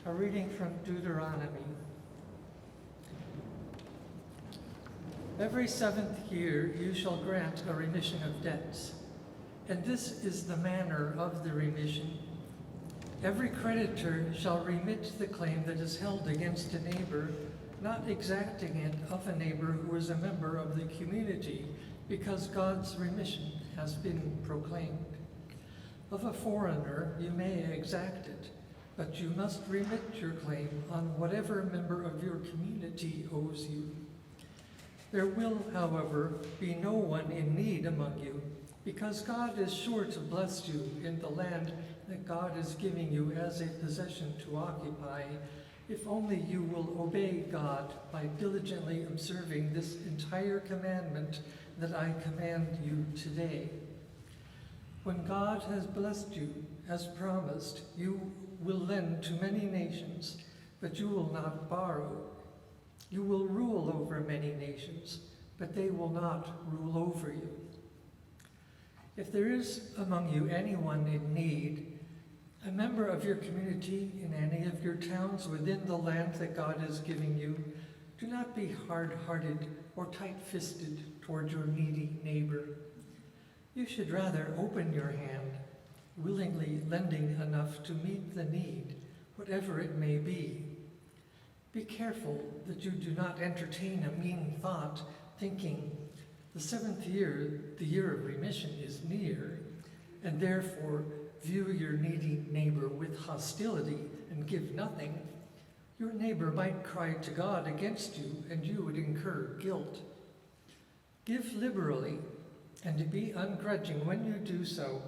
A reading from Deuteronomy. Every 7th year you shall grant a remission of debts, and this is the manner of the remission. Every creditor shall remit the claim that is held against a neighbor, not exacting it of a neighbor who is a member of the community, because God's remission has been proclaimed. Of a foreigner you may exact it, but you must remit your claim on whatever member of your community owes you. There will, however, be no one in need among you, because God is sure to bless you in the land that God is giving you as a possession to occupy, if only you will obey God by diligently observing this entire commandment that I command you today. When God has blessed you, as promised, you will lend to many nations, but you will not borrow. You will rule over many nations, but they will not rule over you. If there is among you anyone in need, a member of your community in any of your towns within the land that God is giving you, do not be hard-hearted or tight-fisted toward your needy neighbor. You should rather open your hand, willingly lending enough to meet the need, whatever it may be. Be careful that you do not entertain a mean thought, thinking, the 7th year, the year of remission, is near, and therefore view your needy neighbor with hostility and give nothing. Your neighbor might cry to God against you, and you would incur guilt. Give liberally, and be ungrudging when you do so,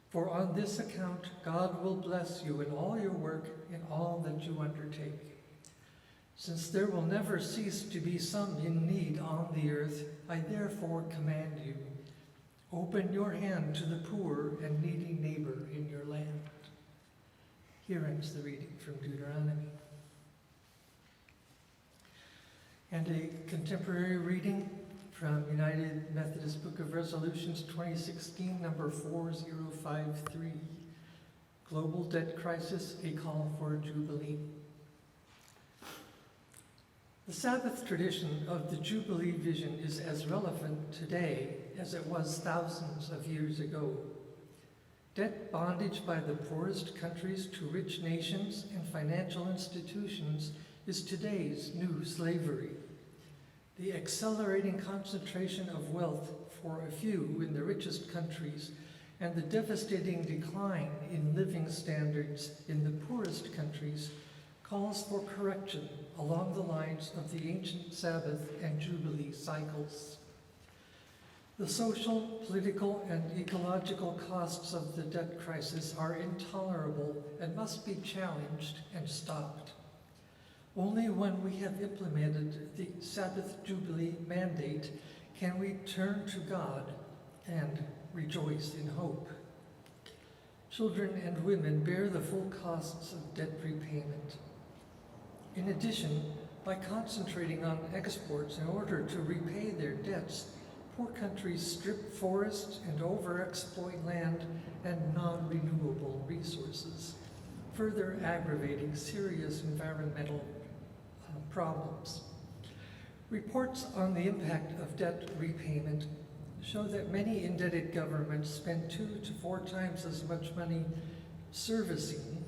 for on this account God will bless you in all your work, in all that you undertake. Since there will never cease to be some in need on the earth, I therefore command you, open your hand to the poor and needy neighbor in your land. Here ends the reading from Deuteronomy. And a contemporary reading from United Methodist Book of Resolutions 2016, number 4053, Global Debt Crisis, a Call for Jubilee. The Sabbath tradition of the Jubilee vision is as relevant today as it was thousands of years ago. Debt bondage by the poorest countries to rich nations and financial institutions is today's new slavery. The accelerating concentration of wealth for a few in the richest countries and the devastating decline in living standards in the poorest countries calls for correction along the lines of the ancient Sabbath and Jubilee cycles. The social, political, and ecological costs of the debt crisis are intolerable and must be challenged and stopped. Only when we have implemented the Sabbath Jubilee mandate can we turn to God and rejoice in hope. Children and women bear the full costs of debt repayment. In addition, by concentrating on exports in order to repay their debts, poor countries strip forests and overexploit land and non-renewable resources, further aggravating serious environmental problems. Reports on the impact of debt repayment show that many indebted governments spend 2 to 4 times as much money servicing,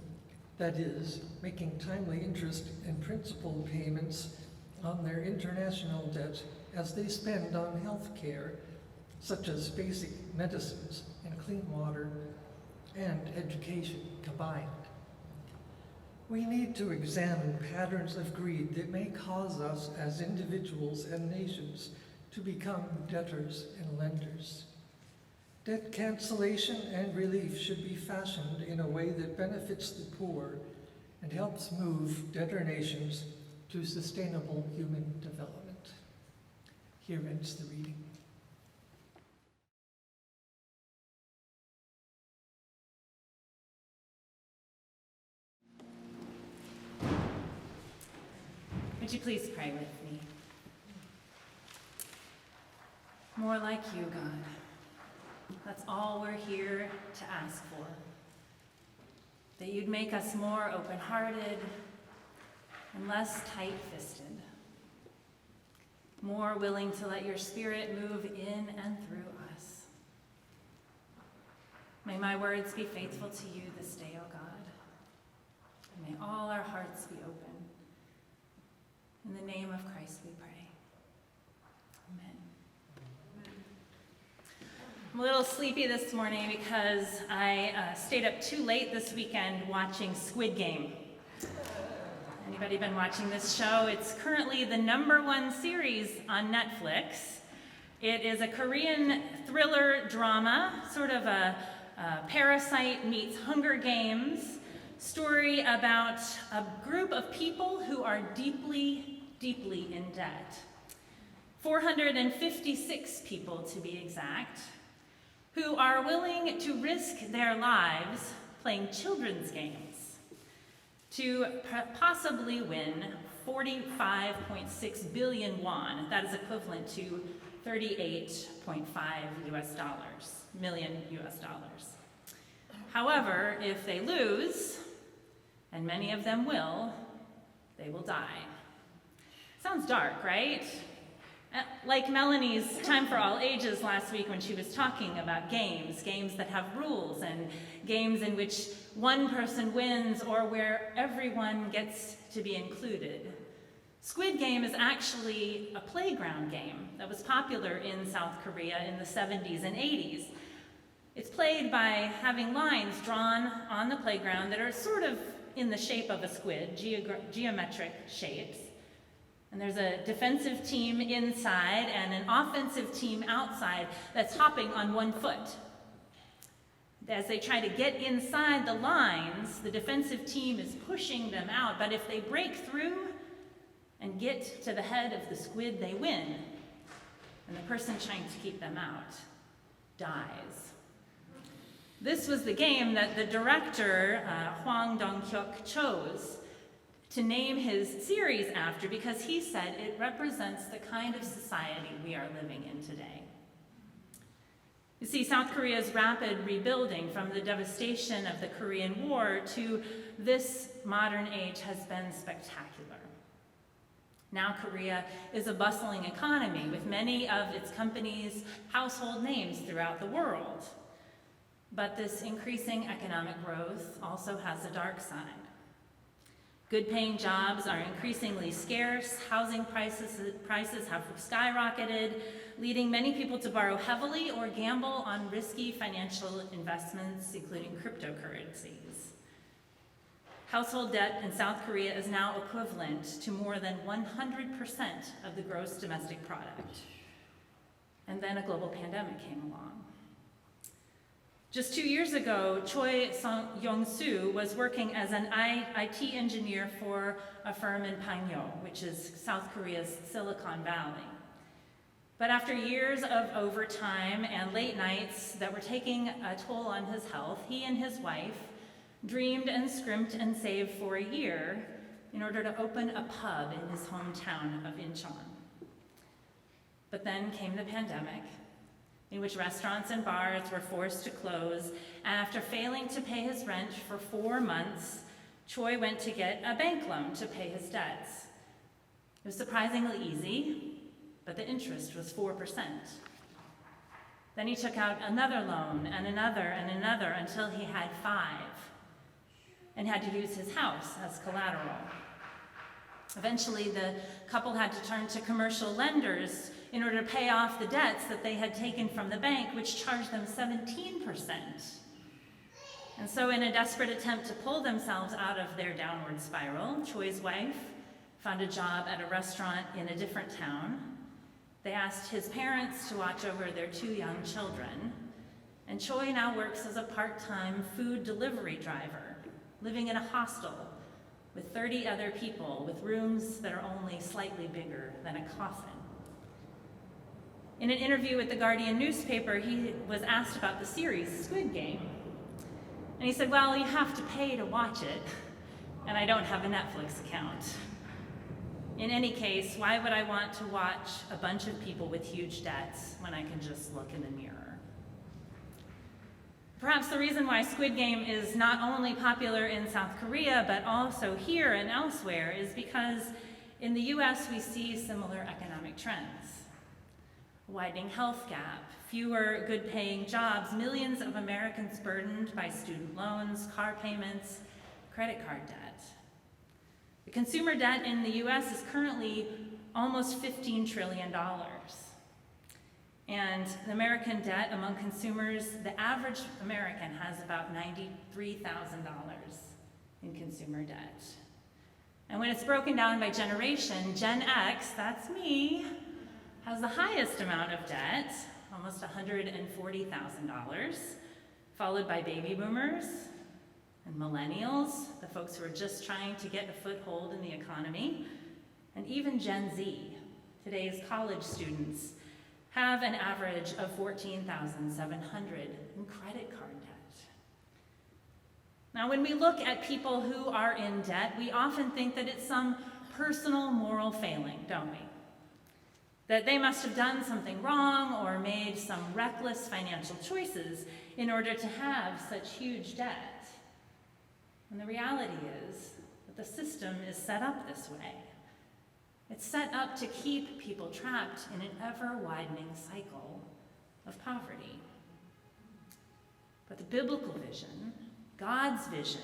that is, making timely interest and principal payments on their international debt, as they spend on health care, such as basic medicines and clean water and education combined. We need to examine patterns of greed that may cause us as individuals and nations to become debtors and lenders. Debt cancellation and relief should be fashioned in a way that benefits the poor and helps move debtor nations to sustainable human development. Here ends the reading. Would you please pray with me? More like you, God. That's all we're here to ask for. that you'd make us more open-hearted and less tight-fisted, more willing to let your Spirit move in and through us. May my words be faithful to you this day, O God, and may all our hearts be open. In the name of Christ we pray. Amen. I'm a little sleepy this morning because I stayed up too late this weekend watching Squid Game. Anybody been watching this show? It's currently the #1 series on Netflix. It is a Korean thriller drama, sort of a Parasite meets Hunger Games story about a group of people who are deeply, deeply in debt. 456 people, to be exact, who are willing to risk their lives playing children's games to possibly win 45.6 billion won. That is equivalent to 38.5 million US dollars. However, if they lose, and many of them will, they will die. Sounds dark, right? Like Melanie's Time for All Ages last week when she was talking about games that have rules, and games in which one person wins or where everyone gets to be included. Squid Game is actually a playground game that was popular in South Korea in the 70s and 80s. It's played by having lines drawn on the playground that are sort of in the shape of a squid, geometric shapes. And there's a defensive team inside and an offensive team outside that's hopping on one foot. As they try to get inside the lines, the defensive team is pushing them out, but if they break through and get to the head of the squid, they win. And the person trying to keep them out dies. This was the game that the director, Hwang Dong-hyuk, chose to name his series after because he said it represents the kind of society we are living in today. You see, South Korea's rapid rebuilding from the devastation of the Korean War to this modern age has been spectacular. Now Korea is a bustling economy with many of its companies household names throughout the world. But this increasing economic growth also has a dark side. Good-paying jobs are increasingly scarce, housing prices have skyrocketed, leading many people to borrow heavily or gamble on risky financial investments, including cryptocurrencies. Household debt in South Korea is now equivalent to more than 100% of the gross domestic product. And then a global pandemic came along. Just 2 years ago, Choi Yong-soo was working as an IT engineer for a firm in Pangyo, which is South Korea's Silicon Valley. But after years of overtime and late nights that were taking a toll on his health, he and his wife dreamed and scrimped and saved for a year in order to open a pub in his hometown of Incheon. But then came the pandemic, in which restaurants and bars were forced to close, and after failing to pay his rent for 4 months, Choi went to get a bank loan to pay his debts. It was surprisingly easy, but the interest was 4%. Then he took out another loan and another until he had 5, and had to use his house as collateral. Eventually, the couple had to turn to commercial lenders in order to pay off the debts that they had taken from the bank, which charged them 17%. And so in a desperate attempt to pull themselves out of their downward spiral, Choi's wife found a job at a restaurant in a different town. They asked his parents to watch over their 2 young children, and Choi now works as a part-time food delivery driver, living in a hostel with 30 other people with rooms that are only slightly bigger than a coffin. In an interview with the Guardian newspaper, he was asked about the series Squid Game. And he said, well, you have to pay to watch it, and I don't have a Netflix account. In any case, why would I want to watch a bunch of people with huge debts when I can just look in the mirror? Perhaps the reason why Squid Game is not only popular in South Korea, but also here and elsewhere is because in the US we see similar economic trends. A widening health gap, fewer good-paying jobs, millions of Americans burdened by student loans, car payments, credit card debt. The consumer debt in the US is currently almost $15 trillion. And the American debt among consumers, the average American has about $93,000 in consumer debt. And when it's broken down by generation, Gen X, that's me, has the highest amount of debt, almost $140,000, followed by baby boomers and millennials, the folks who are just trying to get a foothold in the economy, and even Gen Z, today's college students, have an average of $14,700 in credit card debt. Now, when we look at people who are in debt, we often think that it's some personal moral failing, don't we? That they must have done something wrong or made some reckless financial choices in order to have such huge debt. And the reality is that the system is set up this way. It's set up to keep people trapped in an ever-widening cycle of poverty. But the biblical vision, God's vision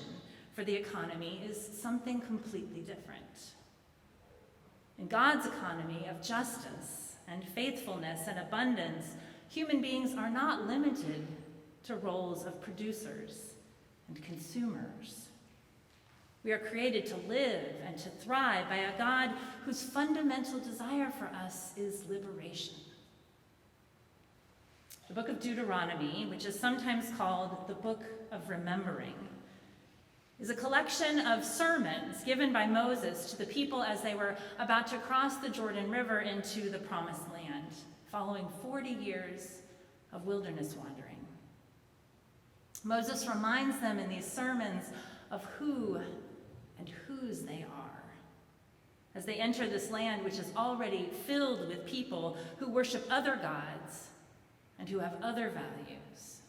for the economy, is something completely different. In God's economy of justice and faithfulness and abundance, human beings are not limited to roles of producers and consumers. We are created to live and to thrive by a God whose fundamental desire for us is liberation. The book of Deuteronomy, which is sometimes called the Book of Remembering, is a collection of sermons given by Moses to the people as they were about to cross the Jordan River into the Promised Land, following 40 years of wilderness wandering. Moses reminds them in these sermons of who and whose they are, as they enter this land which is already filled with people who worship other gods and who have other values.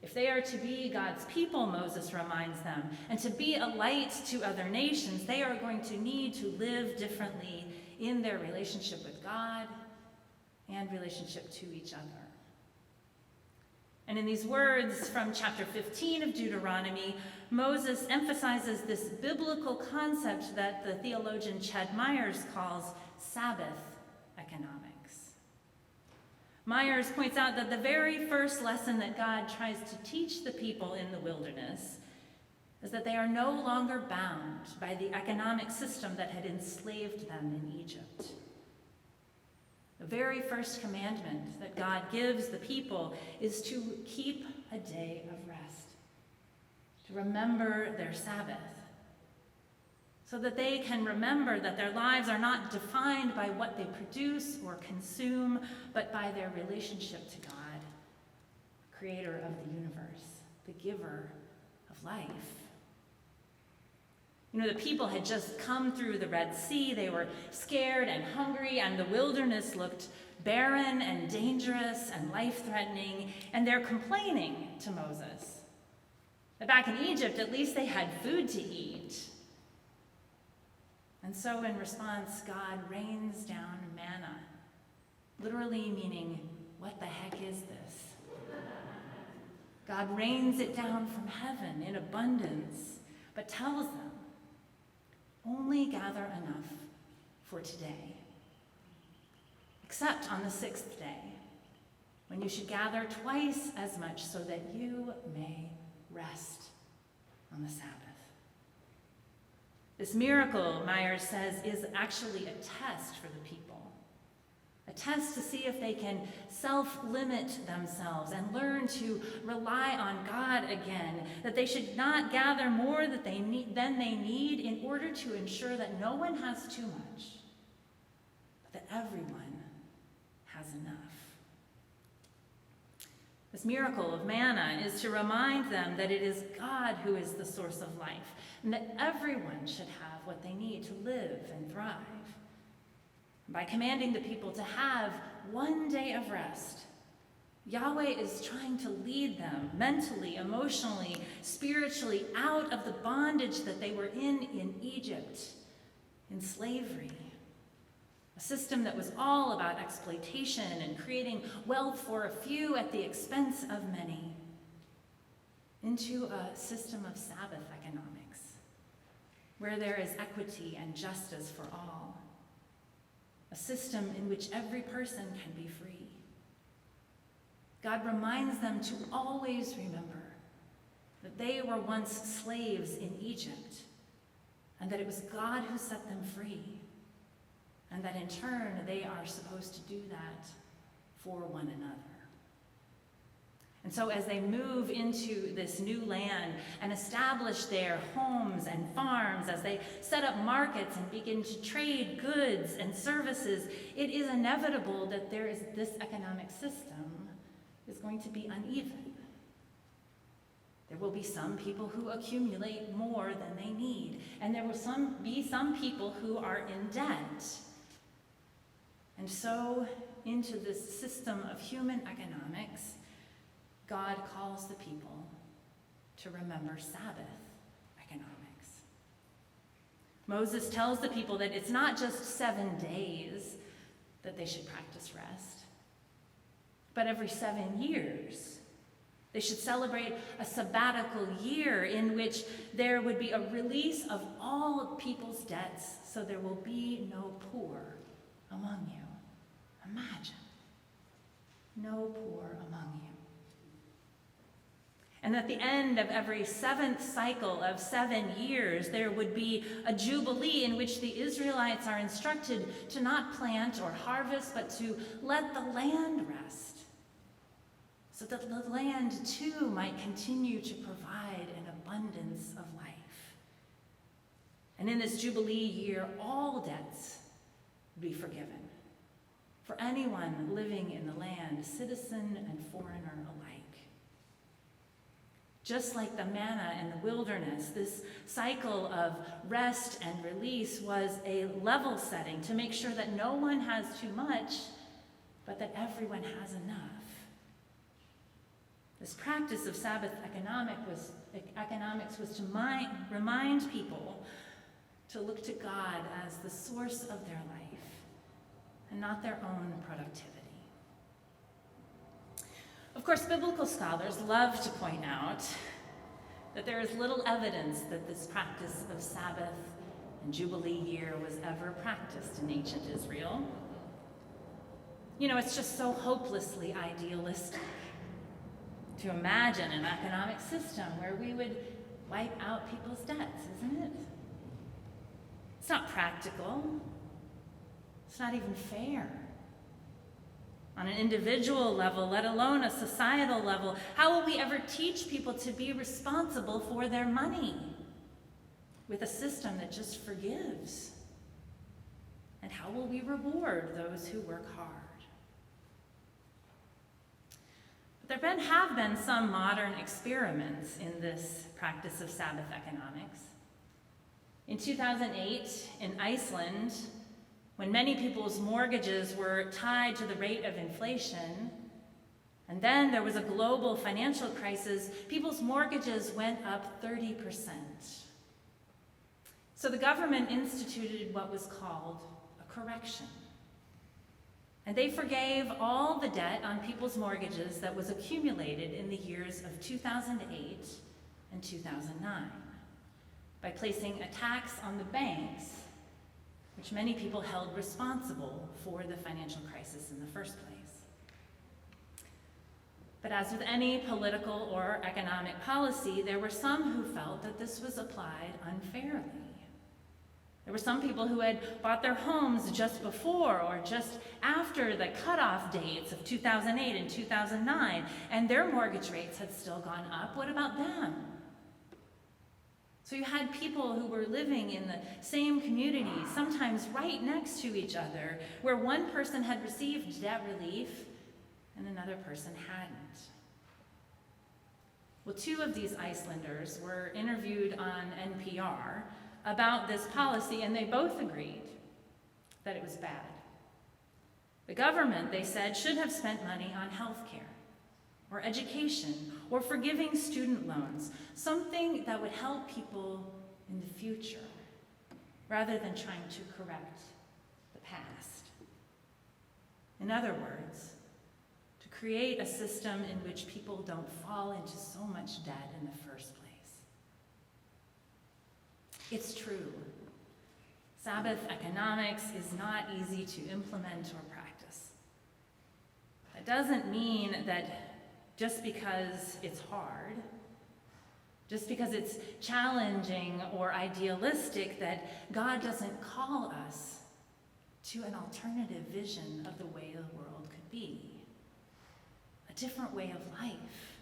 If they are to be God's people, Moses reminds them, and to be a light to other nations, they are going to need to live differently in their relationship with God and relationship to each other. And in these words from chapter 15 of Deuteronomy, Moses emphasizes this biblical concept that the theologian Chad Myers calls Sabbath economics. Myers points out that the very first lesson that God tries to teach the people in the wilderness is that they are no longer bound by the economic system that had enslaved them in Egypt. The very first commandment that God gives the people is to keep a day of rest, to remember their Sabbath, so that they can remember that their lives are not defined by what they produce or consume, but by their relationship to God, the creator of the universe, the giver of life. You know, the people had just come through the Red Sea. They were scared and hungry, and the wilderness looked barren and dangerous and life-threatening, and they're complaining to Moses. But back in Egypt, at least they had food to eat. And so in response, God rains down manna, literally meaning, what the heck is this? God rains it down from heaven in abundance, but tells them, only gather enough for today, except on the sixth day, when you should gather twice as much so that you may rest on the Sabbath. This miracle, Myers says, is actually a test for the people, a test to see if they can self-limit themselves and learn to rely on God again, that they should not gather more than they need in order to ensure that no one has too much, but that everyone has enough. This miracle of manna is to remind them that it is God who is the source of life, and that everyone should have what they need to live and thrive. By commanding the people to have one day of rest, Yahweh is trying to lead them mentally, emotionally, spiritually out of the bondage that they were in Egypt, in slavery. A system that was all about exploitation and creating wealth for a few at the expense of many, into a system of Sabbath economics, where there is equity and justice for all. A system in which every person can be free. God reminds them to always remember that they were once slaves in Egypt, and that it was God who set them free, and that in turn they are supposed to do that for one another. And so as they move into this new land and establish their homes and farms, as they set up markets and begin to trade goods and services, it is inevitable that this economic system is going to be uneven. There will be some people who accumulate more than they need, and there will be some people who are in debt. And so, into this system of human economics, God calls the people to remember Sabbath economics. Moses tells the people that it's not just 7 days that they should practice rest, but every 7 years. They should celebrate a sabbatical year in which there would be a release of all of people's debts, so there will be no poor among you. Imagine, no poor among you. And at the end of every 7th cycle of 7 years, there would be a Jubilee in which the Israelites are instructed to not plant or harvest, but to let the land rest, so that the land too might continue to provide an abundance of life. And in this Jubilee year, all debts would be forgiven for anyone living in the land, citizen and foreigner alike. Just like the manna in the wilderness, this cycle of rest and release was a level setting to make sure that no one has too much, but that everyone has enough. This practice of Sabbath economics was to remind people to look to God as the source of their life and not their own productivity. Of course, biblical scholars love to point out that there is little evidence that this practice of Sabbath and Jubilee year was ever practiced in ancient Israel. You know, it's just so hopelessly idealistic to imagine an economic system where we would wipe out people's debts, isn't it? It's not practical. It's not even fair. On an individual level, let alone a societal level, how will we ever teach people to be responsible for their money with a system that just forgives? And how will we reward those who work hard? But there have been some modern experiments in this practice of Sabbath economics. In 2008, in Iceland, when many people's mortgages were tied to the rate of inflation, and then there was a global financial crisis, people's mortgages went up 30%. So the government instituted what was called a correction. And they forgave all the debt on people's mortgages that was accumulated in the years of 2008 and 2009 by placing a tax on the banks, which many people held responsible for the financial crisis in the first place. But as with any political or economic policy, there were some who felt that this was applied unfairly. There were some people who had bought their homes just before or just after the cutoff dates of 2008 and 2009, and their mortgage rates had still gone up. What about them? So you had people who were living in the same community, sometimes right next to each other, where one person had received debt relief and another person hadn't. Well, 2 of these Icelanders were interviewed on NPR about this policy, and they both agreed that it was bad. The government, they said, should have spent money on health care, or education, or forgiving student loans, something that would help people in the future, rather than trying to correct the past. In other words, to create a system in which people don't fall into so much debt in the first place. It's true. Sabbath economics is not easy to implement or practice. That doesn't mean that just because it's hard, just because it's challenging or idealistic, that God doesn't call us to an alternative vision of the way the world could be. A different way of life.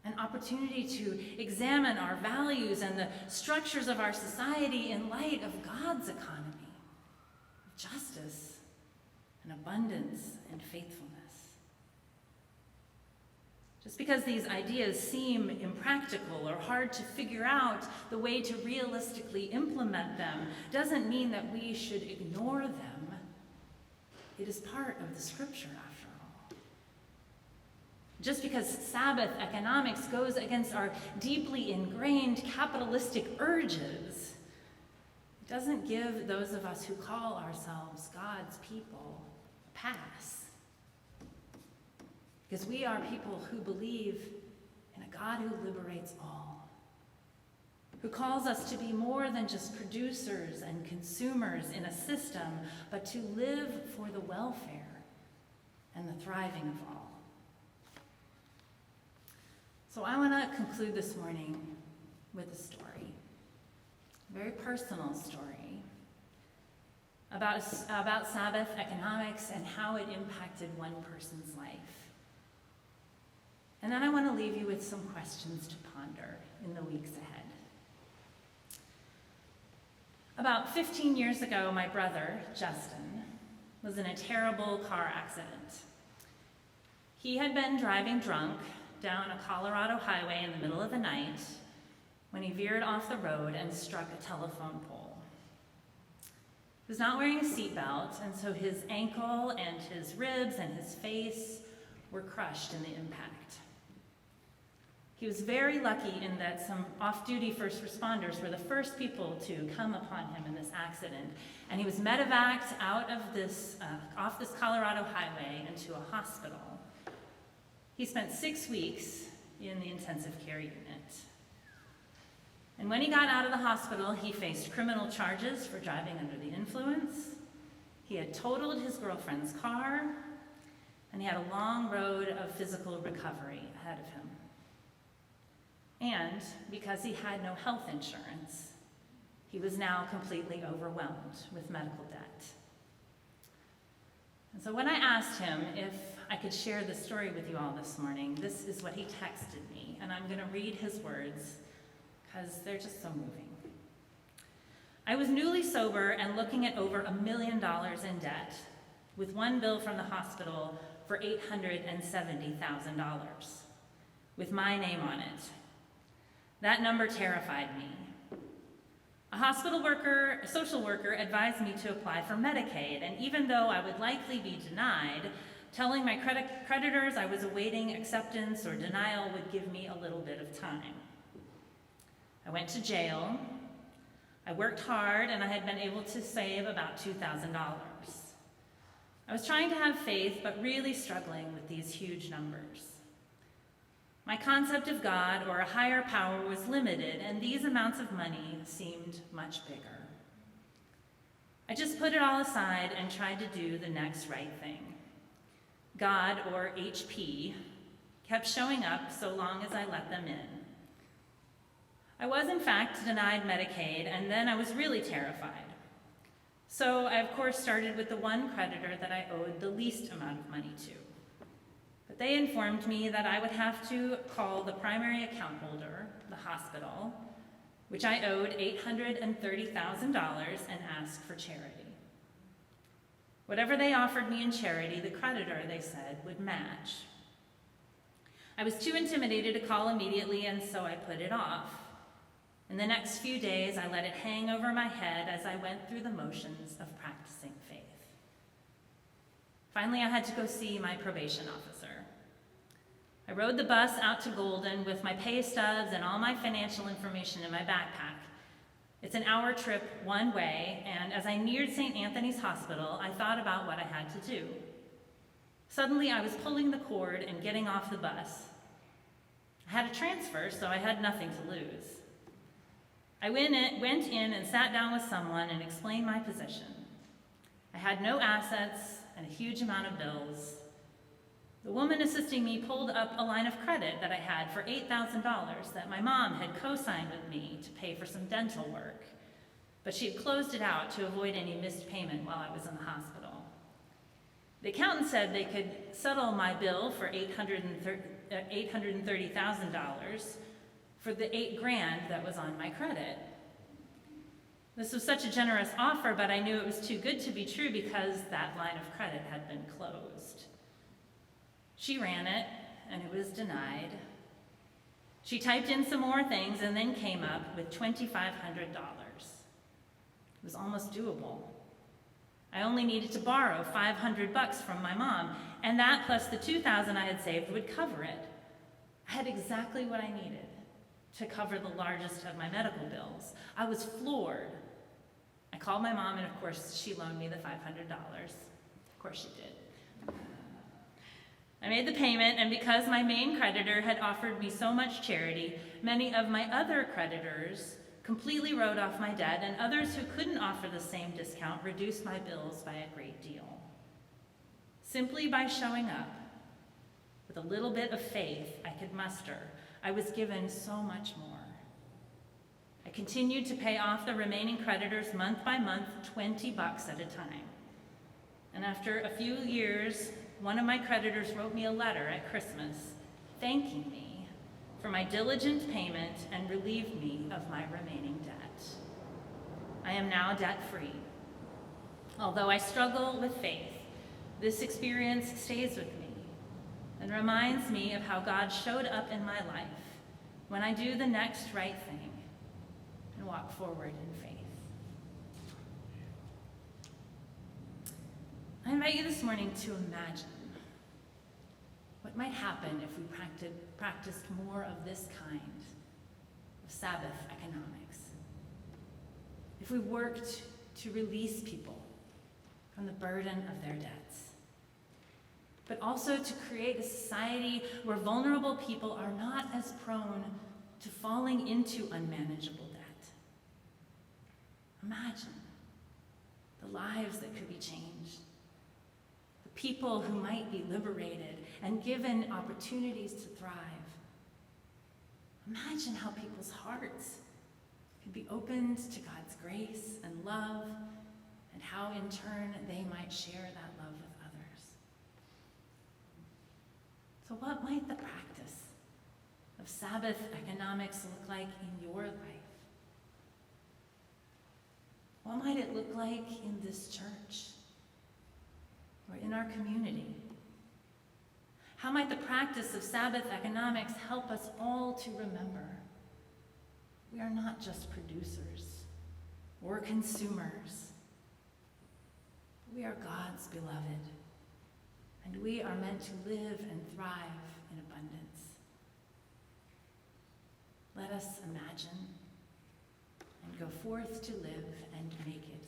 An opportunity to examine our values and the structures of our society in light of God's economy, of justice and abundance and faithfulness. Just because these ideas seem impractical or hard to figure out the way to realistically implement them doesn't mean that we should ignore them. It is part of the scripture, after all. Just because Sabbath economics goes against our deeply ingrained capitalistic urges, it doesn't give those of us who call ourselves God's people a pass. Because we are people who believe in a God who liberates all, who calls us to be more than just producers and consumers in a system, but to live for the welfare and the thriving of all. So I want to conclude this morning with a story, a very personal story, about Sabbath economics and how it impacted one person's life. And then I want to leave you with some questions to ponder in the weeks ahead. About 15 years ago, my brother, Justin, was in a terrible car accident. He had been driving drunk down a Colorado highway in the middle of the night when he veered off the road and struck a telephone pole. He was not wearing a seatbelt, and so his ankle and his ribs and his face were crushed in the impact. He was very lucky in that some off-duty first responders were the first people to come upon him in this accident, and he was medevaced out of off this Colorado highway into a hospital. He spent 6 weeks in the intensive care unit. And when he got out of the hospital, he faced criminal charges for driving under the influence. He had totaled his girlfriend's car, and he had a long road of physical recovery ahead of him. And because he had no health insurance, he was now completely overwhelmed with medical debt. And so when I asked him if I could share this story with you all this morning, this is what he texted me, and I'm going to read his words because they're just so moving. I was newly sober and looking at over $1 million in debt, with one bill from the hospital for $870,000, with my name on it. That number terrified me. A social worker advised me to apply for Medicaid, and even though I would likely be denied, telling my creditors I was awaiting acceptance or denial would give me a little bit of time. I went to jail. I worked hard, and I had been able to save about $2,000. I was trying to have faith, but really struggling with these huge numbers. My concept of God or a higher power was limited, and these amounts of money seemed much bigger. I just put it all aside and tried to do the next right thing. God, or HP, kept showing up so long as I let them in. I was, in fact, denied Medicaid, and then I was really terrified. So I, of course, started with the one creditor that I owed the least amount of money to. But they informed me that I would have to call the primary account holder, the hospital, which I owed $830,000, and ask for charity. Whatever they offered me in charity, the creditor, they said, would match. I was too intimidated to call immediately, and so I put it off. In the next few days, I let it hang over my head as I went through the motions of practicing faith. Finally, I had to go see my probation officer. rode the bus out to Golden with my pay stubs and all my financial information in my backpack. It's an hour trip one way, and as I neared St. Anthony's Hospital, I thought about what I had to do. Suddenly, I was pulling the cord and getting off the bus. I had a transfer, so I had nothing to lose. I went in and sat down with someone and explained my position. I had no assets and a huge amount of bills. The woman assisting me pulled up a line of credit that I had for $8,000 that my mom had co-signed with me to pay for some dental work, but she had closed it out to avoid any missed payment while I was in the hospital. The accountant said they could settle my bill for $830,000 for the $8,000 that was on my credit. This was such a generous offer, but I knew it was too good to be true because that line of credit had been closed. She ran it, and it was denied. She typed in some more things and then came up with $2,500. It was almost doable. I only needed to borrow $500 from my mom, and that plus the $2,000 I had saved would cover it. I had exactly what I needed to cover the largest of my medical bills. I was floored. I called my mom, and of course, she loaned me the $500. Of course she did. I made the payment, and because my main creditor had offered me so much charity, many of my other creditors completely wrote off my debt, and others who couldn't offer the same discount reduced my bills by a great deal. Simply by showing up, with a little bit of faith I could muster, I was given so much more. I continued to pay off the remaining creditors month by month, $20 at a time. And after a few years, one of my creditors wrote me a letter at Christmas thanking me for my diligent payment and relieved me of my remaining debt. I am now debt-free. Although I struggle with faith, this experience stays with me and reminds me of how God showed up in my life when I do the next right thing and walk forward in faith. I invite you this morning to imagine what might happen if we practiced more of this kind of Sabbath economics. If we worked to release people from the burden of their debts, but also to create a society where vulnerable people are not as prone to falling into unmanageable debt. Imagine the lives that could be changed, the people who might be liberated and given opportunities to thrive. Imagine how people's hearts could be opened to God's grace and love, and how in turn they might share that love with others. So what might the practice of Sabbath economics look like in your life? What might it look like in this church or in our community? How might the practice of Sabbath economics help us all to remember we are not just producers or consumers. We are God's beloved, and we are meant to live and thrive in abundance. Let us imagine and go forth to live and make it